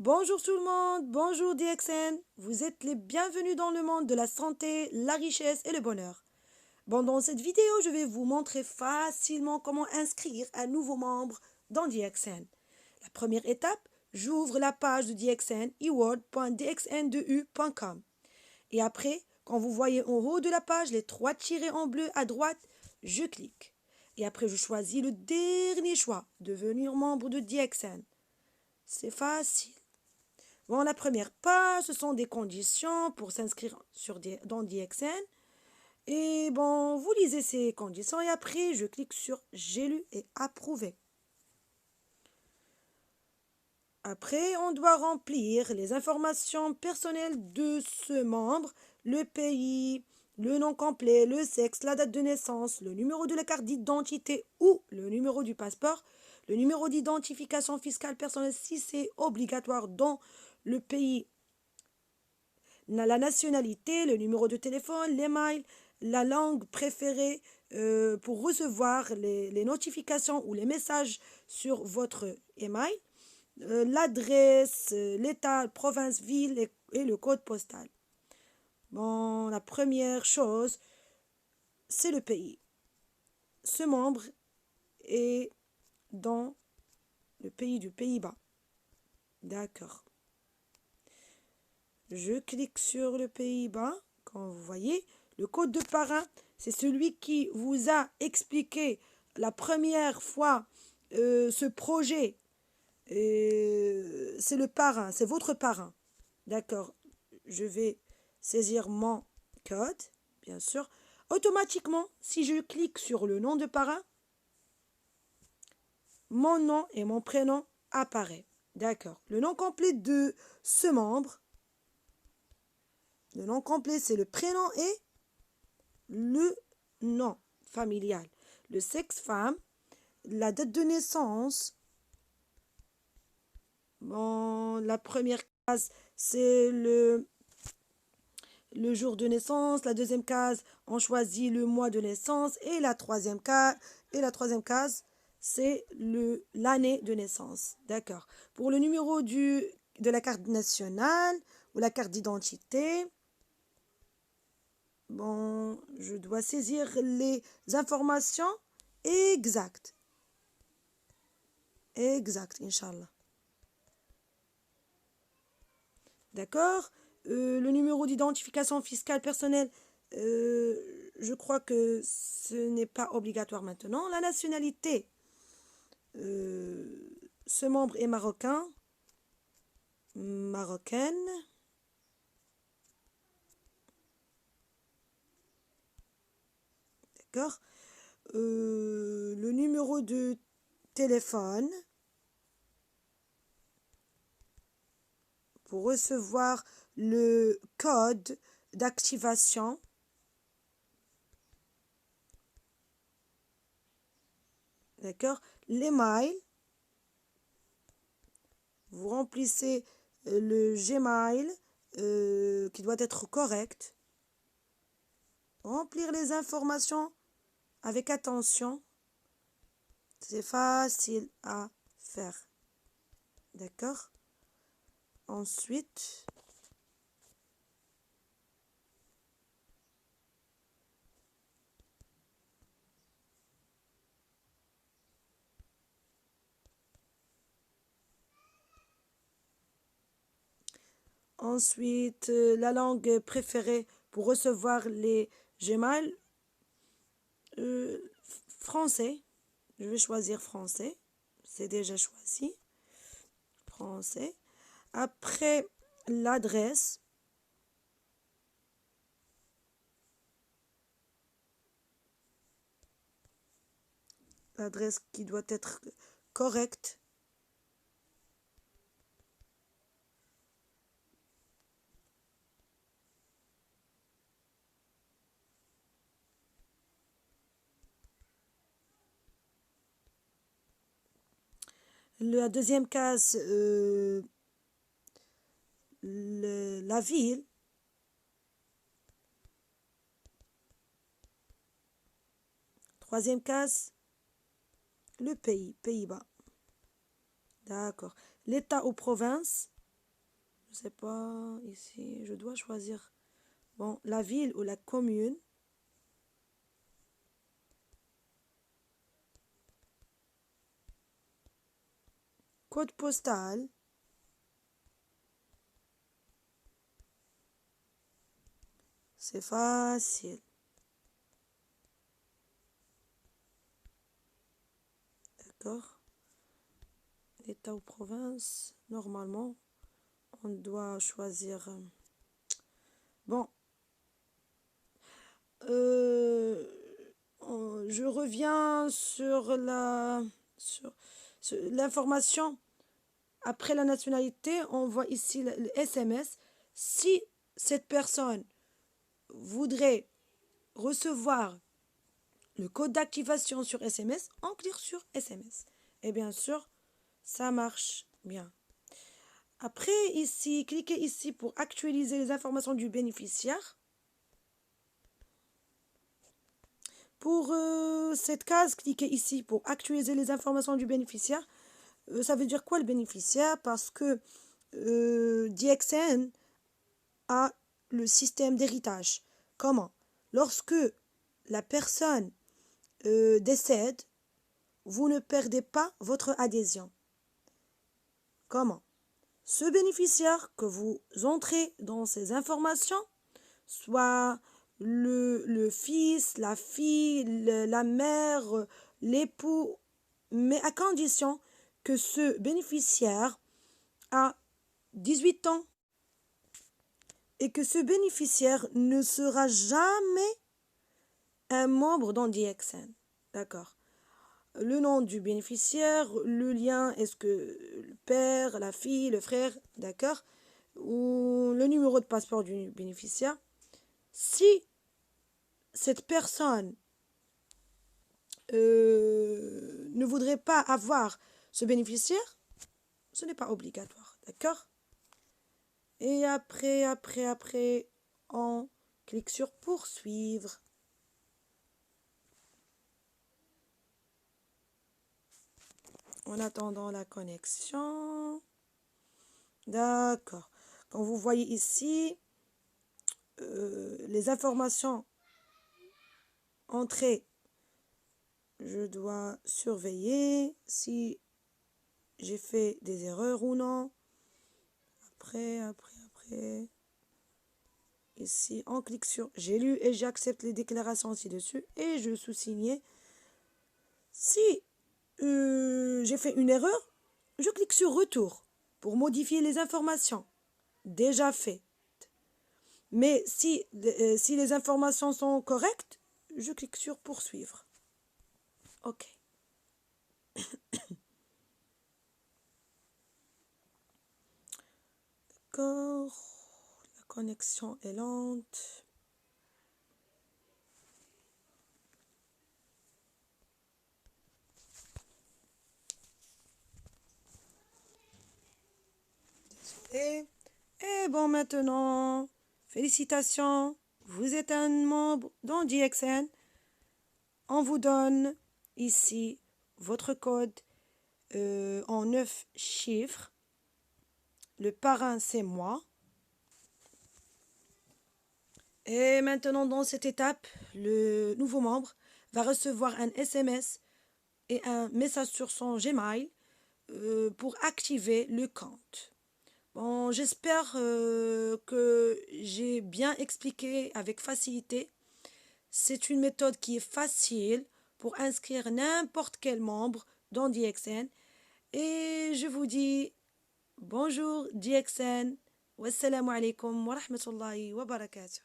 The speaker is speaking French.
Bonjour tout le monde, bonjour DXN. Vous êtes les bienvenus dans le monde de la santé, la richesse et le bonheur. Dans cette vidéo, je vais vous montrer facilement comment inscrire un nouveau membre dans DXN. La première étape, j'ouvre la page de DXN, eWord.dxn2u.com. Et après, quand vous voyez en haut de la page les 3 tirets en bleu à droite, je clique. Et après, je choisis le dernier choix, devenir membre de DXN. C'est facile. Bon, la première page, ce sont des conditions pour s'inscrire dans DXN. Et bon, vous lisez ces conditions et après, je clique sur « J'ai lu et approuvé ». Après, on doit remplir les informations personnelles de ce membre, le pays, le nom complet, le sexe, la date de naissance, le numéro de la carte d'identité ou le numéro du passeport, le numéro d'identification fiscale personnelle si c'est obligatoire dans le pays, la nationalité, le numéro de téléphone, l'email, la langue préférée pour recevoir les notifications ou les messages sur votre email, l'adresse, l'état, province, ville et le code postal. Bon, la première chose, c'est le pays. Ce membre est dans le pays du Pays-Bas. D'accord. Je clique sur le Pays-Bas. Quand vous voyez, le code de parrain, c'est celui qui vous a expliqué la première fois ce projet. C'est le parrain, c'est votre parrain. D'accord. Je vais saisir mon code, bien sûr. Automatiquement, si je clique sur le nom de parrain, mon nom et mon prénom apparaissent. D'accord. Le nom complet de ce membre. Le nom complet, c'est le prénom et le nom familial. Le sexe femme, la date de naissance. Bon, la première case, c'est le jour de naissance. La deuxième case, on choisit le mois de naissance. Et la troisième case, c'est l'année de naissance. D'accord. Pour le numéro de la carte nationale ou la carte d'identité, bon, je dois saisir les informations exactes. Exact, Inch'Allah. D'accord. Le numéro d'identification fiscale personnelle, je crois que ce n'est pas obligatoire maintenant. La nationalité, ce membre est marocain, marocaine. D'accord. Le numéro de téléphone pour recevoir le code d'activation. D'accord. L'email. Vous remplissez le Gmail qui doit être correct. Remplir les informations avec attention. C'est facile à faire. D'accord. Ensuite, la langue préférée pour recevoir les Gmail, français. Je vais choisir français. C'est déjà choisi. Français. Après, l'adresse. L'adresse qui doit être correcte. La deuxième case, la ville. Troisième case, le pays, Pays-Bas. D'accord. L'État ou province. sais pas, ici, je dois choisir, bon, la ville ou la commune. Code postal. C'est facile. D'accord. État ou province, normalement, on doit choisir. Bon. Je reviens sur l'information. Après la nationalité, on voit ici le SMS. Si cette personne voudrait recevoir le code d'activation sur SMS, on clique sur SMS. Et bien sûr, ça marche bien. Après, ici, cliquez ici pour actualiser les informations du bénéficiaire. Pour cette case, cliquez ici pour actualiser les informations du bénéficiaire. Ça veut dire quoi le bénéficiaire? Parce que DXN a le système d'héritage. Comment? Lorsque la personne décède, vous ne perdez pas votre adhésion. Comment? Ce bénéficiaire que vous entrez dans ces informations, soit le fils, la fille, la mère, l'époux, mais à condition que ce bénéficiaire a 18 ans et que ce bénéficiaire ne sera jamais un membre dans DXN. D'accord. Le nom du bénéficiaire, le lien, est-ce que le père, la fille, le frère, d'accord, ou le numéro de passeport du bénéficiaire. Si cette personne ne voudrait pas avoir ce bénéficiaire, ce n'est pas obligatoire, d'accord? Et après, on clique sur poursuivre. En attendant la connexion. D'accord. Quand vous voyez ici, les informations entrées, je dois surveiller si j'ai fait des erreurs ou non. Après. Ici, on clique sur j'ai lu et j'accepte les déclarations ci-dessus et je sous-signe. Si j'ai fait une erreur, je clique sur retour pour modifier les informations déjà faites. Mais si les informations sont correctes, je clique sur poursuivre. OK. D'accord. La connexion est lente. Désolé. Et bon, maintenant, félicitations. Vous êtes un membre dans DXN. On vous donne ici votre code en 9 chiffres. Le parrain, c'est moi. Et maintenant, dans cette étape, le nouveau membre va recevoir un SMS et un message sur son Gmail pour activer le compte. Bon, j'espère que j'ai bien expliqué avec facilité. C'est une méthode qui est facile pour inscrire n'importe quel membre dans DXN. Et je vous dis bonjour DXN. Wassalamu alaikum wa rahmatullahi wa barakatuh.